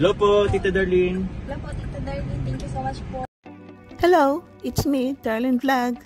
Hello po, Tita Darlene. Hello po, Tita Darlene. Thank you so much po. Hello, it's me, Darlene Vlog.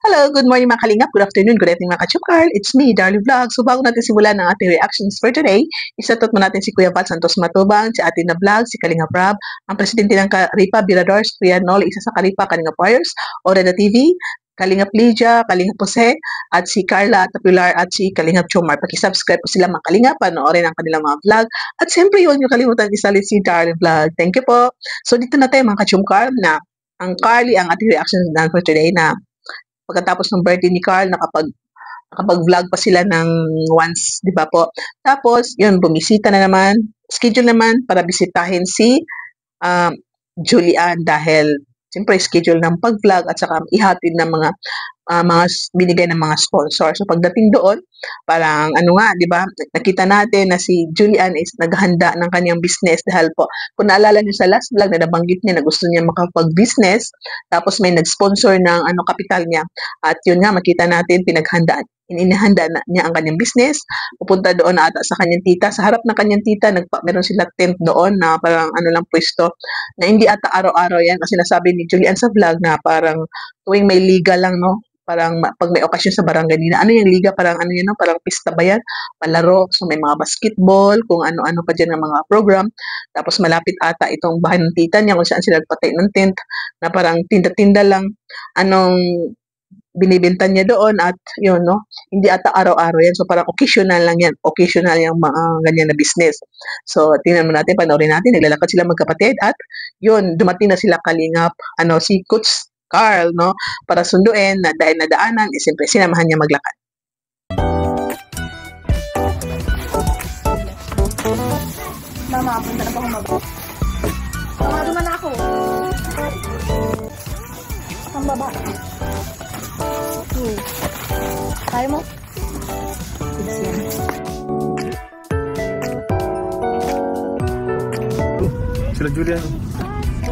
Hello, good morning mga kalingap, good afternoon, good evening mga ka-Chupkarl. It's me, Darlene Vlog. So bago natin simulan ang ating reactions for today, isatot mo natin si Kuya Val Santos Matubang, si Ate na Vlog, si Kalingap Rab, ang presidente ng Karipa, Biradors, Kuya Nol, isa sa Karipa, Kalingap Warriors, Oreda TV, Kalingap Lydia, Kalingap Jose, at si Carla Tapular at si Kalingap Chomar. Paki-subscribe po sila mga kalingap, panoorin ang kanilang mga vlog. At siyempre, huwag niyo kalimutan isalit si Darlene Vlog. Thank you po. So dito na tayo mga ka-Chumkarl na ang Carly ang ating reactions done for today na pagkatapos ng birthday ni Carl, nakapag-vlog pa sila ng once, di ba po? Tapos, yun, bumisita na naman, schedule naman para bisitahin si Julian dahil siyempre schedule ng pag-vlog at saka ihatid ng mga binigay ng mga sponsor. So pagdating doon, parang ano nga, 'di ba? Nakita natin na si Julian is naghanda ng kanyang business dahil po kung naalala niyo sa last vlog na nabanggit niya na gusto niya makapag-business, tapos may nag-sponsor ng kapital niya. At yun nga makita natin pinaghandaan. Inihanda niya ang kanyang business, pupunta doon ata sa kanyang tita, sa harap ng kanyang tita, meron sila tent doon na parang ano lang pwesto, na hindi ata araw-araw yan, kasi nasabi ni Julian sa vlog na parang tuwing may liga lang, no? Parang pag may okasyon sa barangay nila, ano yung liga, parang ano yun, no? Parang pista ba yan? Palaro, so may mga basketball, kung ano-ano pa dyan ng mga program, tapos malapit ata itong bahay ng tita niya, kung saan sila nagpatay ng tent, na parang tinda-tinda lang, anong binibenta niya doon at yun, no? Hindi ata araw-araw yan. So, parang occasional lang yan. Occasional yung mga ganyan na business. So, tingnan mo natin, panoorin natin. Naglalakad sila magkapatid at yun, dumating na sila kalingap, si Coach Carl, no? Para sunduin na dahil nadaanan, siyempre, sinamahan niya maglakad. Mama, punta na po ako mag-book. Mama, duman na ako. Ang baba. Kaya mo? Sila Julian.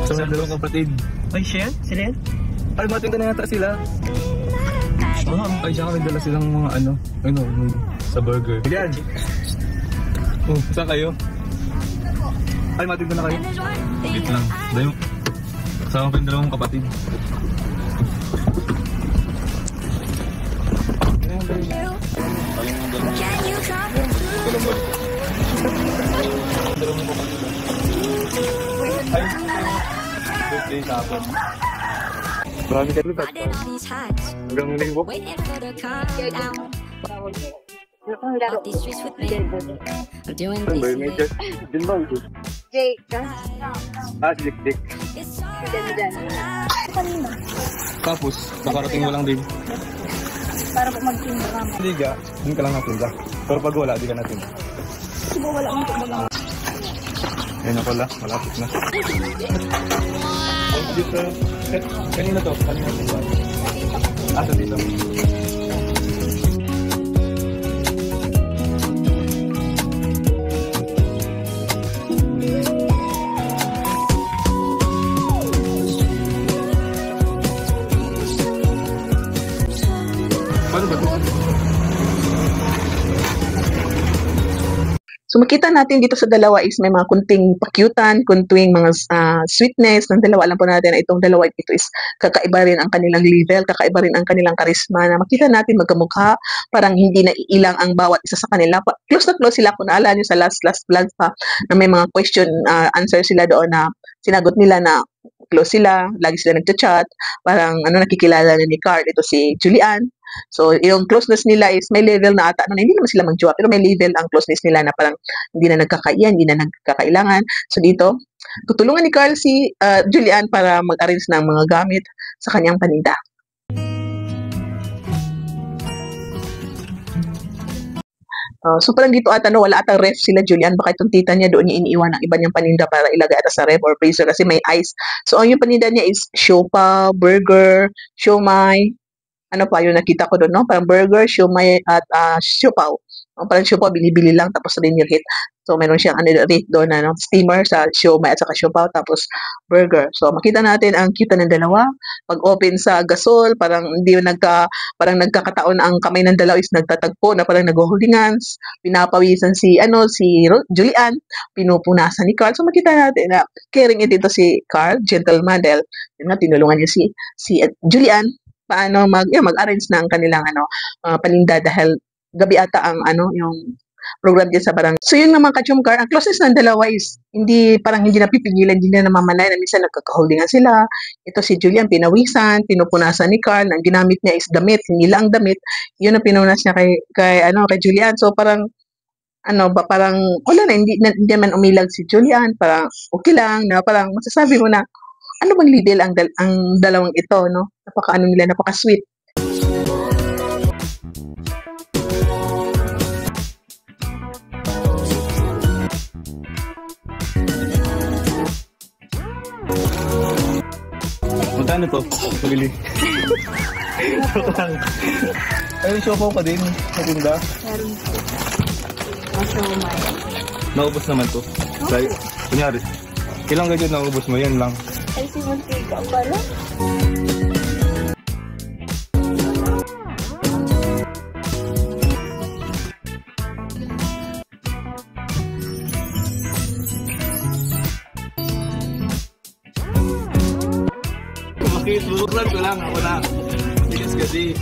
Sa dalawang kapatid. Ay, siya? Sila yan? Ay, mating ka na yata sila. Ay, siya kami dala silang mga sa burger. Julian! Oh, saan kayo? Ay, mating ka na kayo? Wait lang. Dayo. Kasama ko yung dalawang kapatid. Birthday sa akin. Marami ka rin ba? Hanggang linggo? Jay, Si Dick. Tapos, nakarating mo lang din. para po magtinda kami. Liga, hindi ka lang natinda. Pero pag wala, di ka natinda. Siguro wala akong kumbaga. Ayun na pala, malapit na. Dito, kanina to, kanina to. Sa dito. Paano ba ito? So makita natin dito sa dalawa is may mga kunting pakyutan, kunting mga sweetness ng dalawa. Alam po natin na itong dalawa ito is kakaiba rin ang kanilang level, kakaiba rin ang kanilang karisma na makita natin magkamukha, parang hindi na iilang ang bawat isa sa kanila. Close na close sila, kung naalala nyo sa last vlog pa na may mga question, answer sila doon na sinagot nila na close sila, lagi sila nagchat-chat, parang nakikilala na ni Carl, ito si Julian. So, yung closeness nila is may level na ata, hindi naman sila magjowa, pero may level ang closeness nila na parang hindi na nagkakaiyan, hindi na nagkakailangan. So, dito, tutulungan ni Carl si Julian para mag-arrange ng mga gamit sa kanyang paninda. So, parang dito ata, wala atang ref sila Julian, baka itong tita niya doon niya iniiwan ng iba niyang paninda para ilagay ata sa ref or freezer kasi may ice. So, ang yung paninda niya is siopaw, burger, siomai, ano pa yung nakita ko doon, no? Parang burger, siomai, at siopaw. Parang siopaw, binibili lang tapos rinirhit. So, meron siyang rate doon na steamer sa siomai at saka siopaw tapos burger. So, makita natin ang cute ng dalawa. Pag-open sa gasol, parang hindi parang nagkakataon na ang kamay ng dalawa is nagtatagpo na parang nag-holding hands. Pinapawisan si Julian, pinupunasan ni Carl. So, makita natin na caring dito si Carl, gentleman, dahil yun nga, tinulungan niya si Julian paano mag-arrange ng kanilang paninda dahil gabi ata ang yung program din sa barangay. So yun naman ka-chumkar, ang closeness ng dalawa is parang hindi napipigilan, hindi na namamanay na minsan nagkakaholdingan sila. Ito si Julian, pinawisan, pinupunasan ni Carl, ang ginamit niya is damit, hindi lang damit, yun ang pinunas niya kay Julian. So parang parang wala na, hindi naman umilag si Julian, parang okay lang, na parang masasabi mo na, ano bang lidl ang dalawang ito, no? Napaka-sweet. Magkano to? Pagili. Ayun, siopaw ka din. Natinda. Meron po. Siomai. Naubos naman to. Like, kunyari, ilang ganyan naubos mo? Yan lang. Ay, si Mantika pala. Susuran ko lang. Ako na. Tigas kasi.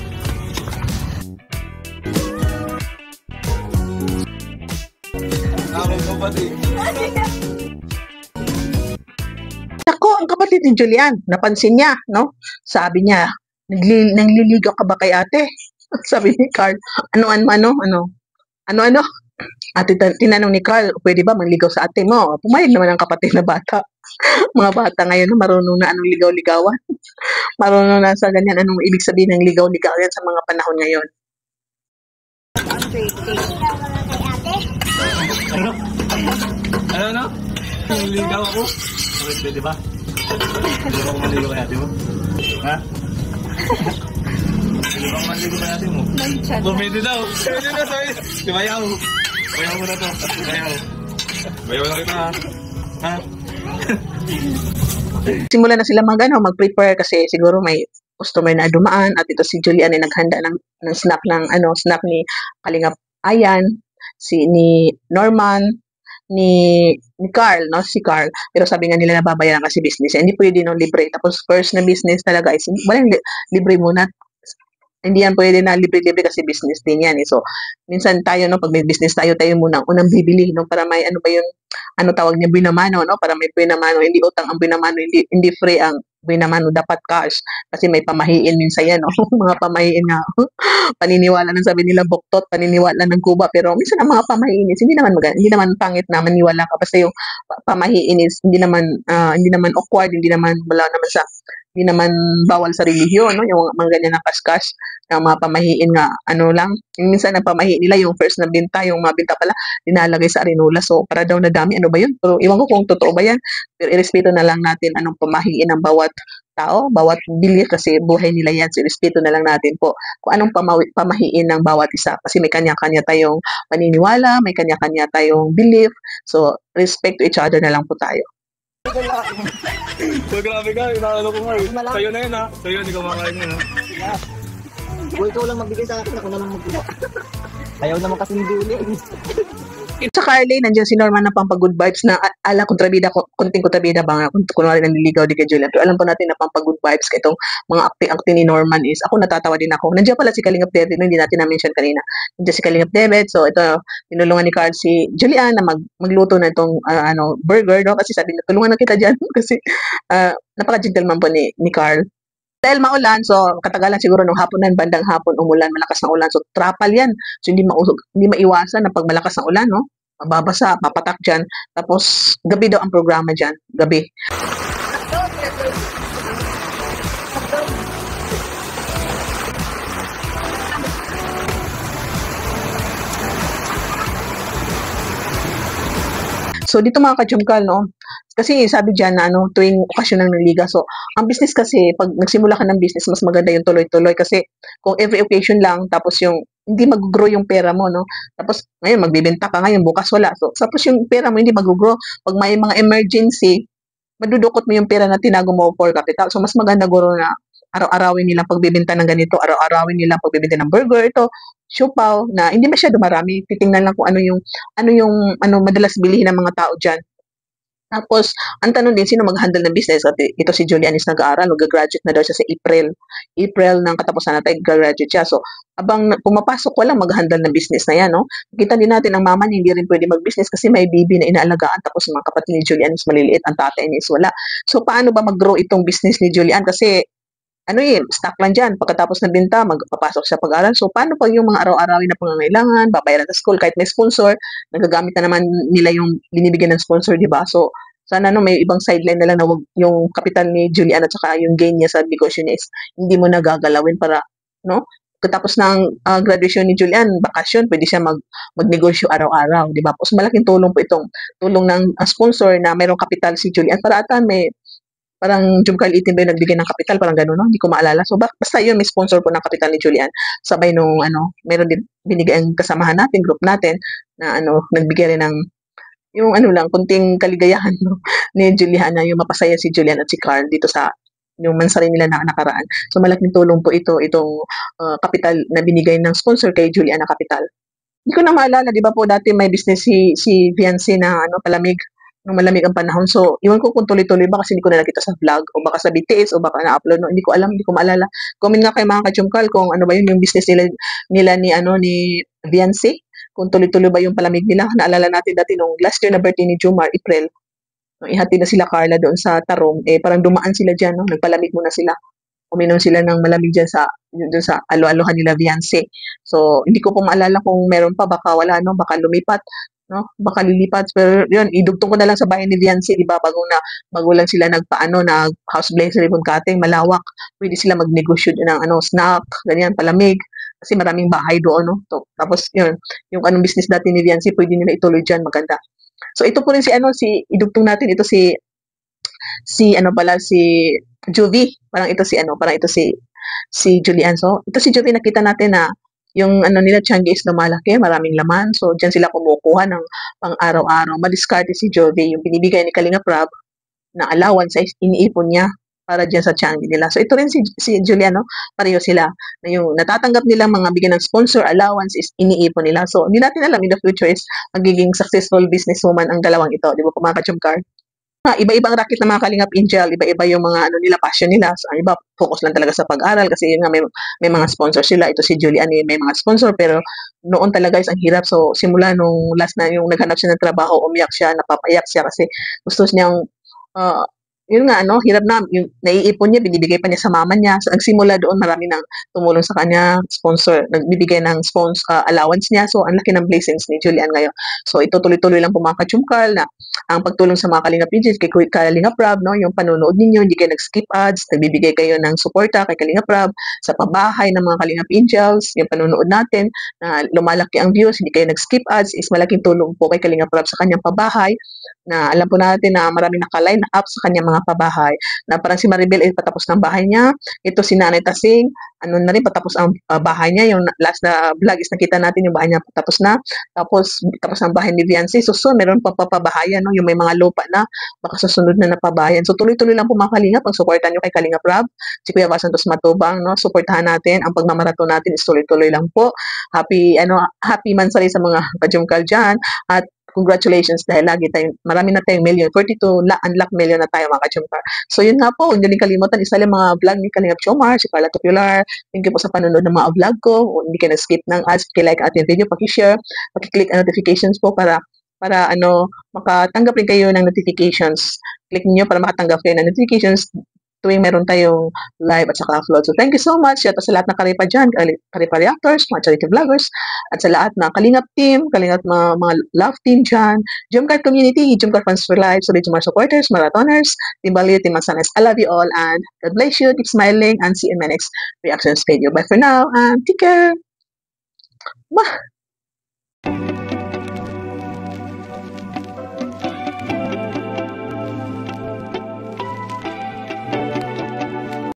Ako kapatid. Ako, ang kapatid ni Julian, napansin niya, no? Sabi niya, nangliligaw ka ba kay ate? Sabi ni Carl, ano? At tinanong ni Carl, pwede ba manligaw sa ate mo? Pumayag naman ang kapatid na bata. Mga bata ngayon, marunong na anong ligaw-ligawan. Marunong na sa ganyan, anong ibig sabihin ng ligaw-ligawan sa mga panahon ngayon. Ano? Ligaw ako? Pwede ba? Pwede ba kumaligaw kay ate mo? Ha? Pwede ba kumaligaw kay ate mo? Pwede daw. Pwede na sa'yo. Bayaw. Bayaw mo na to. Bayaw na kita ha. Ha? Simula na sila mag-prepare kasi siguro may customer na dumaan at ito si Julian ay naghanda ng snack snack ni Kalingap Ayan, ni Norman, ni Carl, no? Si Carl. Pero sabi nga nila nababayaran kasi business. Hindi pwede libre. Tapos first na business talaga is walang libre muna. Hindi yan pwede na libre-libre kasi business din yan. So, minsan tayo, pag may business tayo muna unang bibili, para may tawag niya, binamano, para may binamano, hindi utang ang binamano, hindi free ang binamano, dapat cash. Kasi may pamahiin minsan yan, mga pamahiin nga, paniniwala ng sabi nila, buktot, paniniwala ng kuba, pero minsan ang mga pamahiin is, hindi naman pangit na maniwala ka, basta yung pamahiin is, hindi naman awkward, hindi naman bawal sa relihiyon, yung mga ganyan na kaskas, yung mga pamahiin nga, yung minsan ang pamahiin nila, yung first na binta, yung mga binta pala, dinalagay sa arenola, so para daw nadami, ano ba yun? Pero iwan ko kung totoo ba yan, pero irespeto na lang natin anong pamahiin ng bawat tao, bawat belief, kasi buhay nila yan, so irespeto na lang natin po kung anong pamahiin ng bawat isa, kasi may kanya-kanya tayong paniniwala, may kanya-kanya tayong belief, so respect to each other na lang po tayo. So grabe ka, inaano ko nga eh. Sa'yo na yun ha. Sa'yo, hindi ka makakain yun ha. Kung ikaw lang magbigay sa akin, ako naman magbigay. Ayaw naman kasing duli. Sa Carly, nandiyan si Norman na pampag-good vibes na ala kontrabida, konting kontrabida ba nga, kung kunwari nanliligaw di kay Julian. Pero alam po natin na pampag-good vibes ka itong mga acting ni Norman is, ako natatawa din ako. Nandiyan pala si Kalingap David, hindi natin na-mention kanina. Nandiyan si Kalingap David, so ito, tinulungan ni Carl si Julian na magluto na itong burger, no? Kasi sabi na, tulungan na kita dyan. Kasi napaka-gentleman po ni Carl. Dahil maulan, so katagalan siguro nung haponan, bandang hapon, umulan, malakas na ulan. So trapal yan. So hindi maiwasan na pag malakas na ulan, no? Mababasa, papatak dyan. Tapos gabi daw ang programa dyan. Gabi. So dito mga ka-Jumkal, no? Kasi sabi diyan na tuwing okasyon ng liga. So ang business kasi pag nagsimula ka ng business, mas maganda yung tuloy-tuloy kasi kung every occasion lang tapos yung hindi mag-grow yung pera mo, no? Tapos, ngayon, magbibenta ka ngayon, bukas wala. So, tapos yung pera mo hindi mag-grow. Pag may mga emergency, madudukot mo yung pera na tinago mo for capital. So, mas maganda guro na araw-arawin nilang pagbibenta ng ganito, araw-arawin nilang pagbibenta ng burger, ito, siopaw, na hindi masyado marami. Titingnan lang kung ano madalas bilihin ng mga tao dyan. Tapos, ang tanong din, sino mag-handle ng business? At ito si Julian is nag-aaral, mag-graduate na daw siya sa April. April ng katapusan natin, graduate siya. So, abang pumapasok, walang mag-handle ng business na yan, no? Kita din natin, ang mama niya hindi rin pwede mag-business kasi may baby na inaalagaan. Tapos, mga kapatid ni Julian is maliliit, ang tatay niya is wala. So, paano ba mag-grow itong business ni Julian? Kasi, stock lang dyan. Pagkatapos ng binta, magpapasok siya pag-aral. So, paano pag yung mga araw-arawin na pangangailangan, babayaran sa school, kahit may sponsor, nagagamit na naman nila yung binibigyan ng sponsor, di ba? So, sana may ibang sideline na lang na wag yung kapital ni Julian at saka yung gain niya sa negosyo niya is hindi mo nagagalawin para, no? Pagkatapos ng graduation ni Julian, bakasyon, pwede siya magnegosyo araw-araw, di ba? So, malaking tulong po itong tulong ng sponsor na mayroong kapital si Julian. Para ata may parang Jumcarl Itim ba yung nagbigay ng kapital, parang gano'n, no? Hindi ko maalala. So, basta yun, may sponsor po ng kapital ni Julian. Sabay nung, meron din binigay ang kasamahan natin, group natin, na nagbigay rin ng, yung lang, kunting kaligayahan, no? Ni Julian, na yung mapasaya si Julian at si Carl dito sa, yung mansari nila na nakaraan. So, malaking tulong po itong kapital na binigay ng sponsor kay Julian na kapital. Hindi ko na maalala, di ba po, dati may business si Viancy na, palamig, nung malamig ang panahon. So, iwan ko kung tuloy-tuloy ba kasi hindi ko na nakita sa vlog o baka sa BTS o baka na-upload. No? Hindi ko alam, hindi ko maalala. Comment nga kayo mga ka-Jumcarl kung ano ba yun yung business nila ni Viancy. Kung tuloy-tuloy ba yung palamig nila. Naalala natin dati nung last year na birthday ni Jumar, April. Nung ihati na sila Carla doon sa Tarong, parang dumaan sila dyan, no? Nagpalamig muna sila. Uminom sila ng malamig dyan sa alo-alohan nila Viancy. So, hindi ko po maalala kung meron pa, baka wala, no? Baka lumipat. No? Baka lilipat. Pero yun, idugtong ko na lang sa bahay ni Viancy, di ba? Bago lang sila house blaze ribbon cutting, malawak. Pwede sila magnegosyo ng snack, ganyan, palamig. Kasi maraming bahay doon, no? Tapos yun, yung anong business dati ni Viancy, pwede nila ituloy dyan, maganda. So ito po rin idugtong natin, ito si Juvie. Parang ito si Julian. So, ito si Juvie, nakita natin na yung nila Changi is lumalaki, maraming laman. So, dyan sila kumukuha ng pang-araw-araw. Madiskarte si Jovie, yung binibigay ni Kalinga Prab na allowance ay iniipon niya para dyan sa Changi nila. So, ito rin si Julian, no? Pareho sila. Na yung natatanggap nilang mga bigyan ng sponsor allowance is iniipon nila. So, hindi natin alam in the future is magiging successful businesswoman ang dalawang ito. Di ba po mga ka-Jumcarl? Iba-ibang racket ng mga Kalingap Angel, iba-iba yung mga nila, passion nila. So, ang iba, focus lang talaga sa pag-aral kasi yun nga, may mga sponsor sila. Ito si Julian, may mga sponsor, pero noon talaga is ang hirap. So, simula nung last na yung naghanap siya ng trabaho, umiyak siya, napapayak siya kasi gusto niyang, yun nga, hirap na, yung naiipon niya, binibigay pa niya sa mama niya. So, nagsimula doon, marami nang tumulong sa kanya, sponsor, nagbibigay ng allowance niya. So, ang laki ng blessings ni Julian ngayon. So, ito tuloy-tuloy lang po mga ka-Jumcarl na ang pagtulong sa mga Kalingap Angels, kay Kalinga Prab, no, yung panonood ninyo, hindi kayo nag-skip ads, nagbibigay kayo ng suporta kay Kalinga Prab, sa pabahay ng mga Kalingap Angels, yung panonood natin, na lumalaki ang views, hindi kayo nag-skip ads, is malaking tulong po kay Kalinga Prab sa kanyang pabahay, na alam po natin na marami naka-line up sa kanyang mga pabahay, na parang si Maribel ay patapos ng bahay niya, ito si Nanay Tasing, na rin patapos ang bahay niya, yung last na vlog is nakita natin yung bahay niya patapos na, tapos ang bahay ni Viancy, so meron pa papabahayan, no? Yung may mga lupa na, baka susunod na napabahayan. So tuloy-tuloy lang po mga Kalingap, pag-suportan nyo kay Kalinga Prab, si Kuya Val Santos Matubang, no? Suportahan natin, ang pagmamaraton natin is tuloy-tuloy lang po. Happy mansari sa mga ka-Jumcarl dyan, at congratulations dahil marami na tayong million, 42 unlock million na tayo mga ka-Jumcarl. So yun nga po, huwag nyo din kalimutan, isa lang mga vlog ni Kalingap Jomar, si Carla Tupular. Thank you po sa panonood ng mga vlog ko. Kung hindi kayo nag-skip ng ads, like ating video, paki-share, paki-click ang notifications po para makatanggap rin kayo ng notifications. Click niyo para makatanggap kayo ng notifications tuwing meron tayong live at saka upload. So, thank you so much. At sa lahat ng Karipa dyan, Karipa Reactors, mga charity vloggers, at sa lahat ng Kalingap team, Kalingap mga love team dyan, Jumcarl community, Jumcarl fans for life, Solid Jumar supporters, marathoners, Team Baliw, Team Mansanes. I love you all and God bless you. Keep smiling and see you in my next reactions video. Bye for now and take care. Bye.